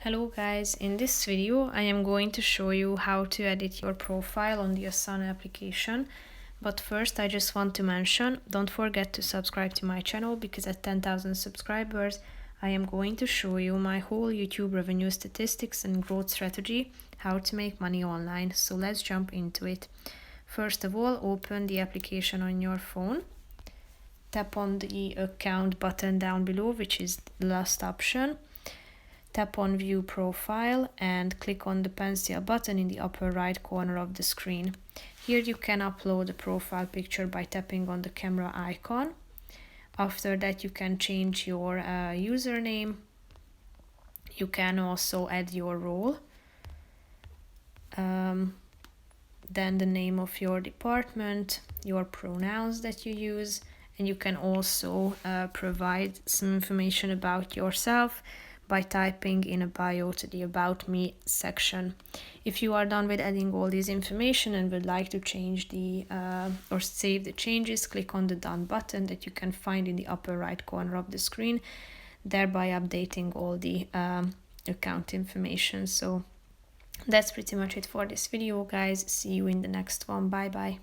Hello guys, in this video I am going to show you how to edit your profile on the Asana application. But first I just want to mention, don't forget to subscribe to my channel because at 10,000 subscribers I am going to show you my whole YouTube revenue statistics and growth strategy, how to make money online. So let's jump into it. First of all, open the application on your phone. Tap on the account button down below, which is the last option. Tap on View Profile and click on the pencil button in the upper right corner of the screen. Here you can upload a profile picture by tapping on the camera icon. After that you can change your username. You can also add your role. Then the name of your department, your pronouns that you use, and you can also provide some information about yourself by typing in a bio to the About Me section. If you are done with adding all this information and would like to change the or save the changes, click on the Done button that you can find in the upper right corner of the screen, thereby updating all the account information. So that's pretty much it for this video, guys. See you in the next one. Bye bye.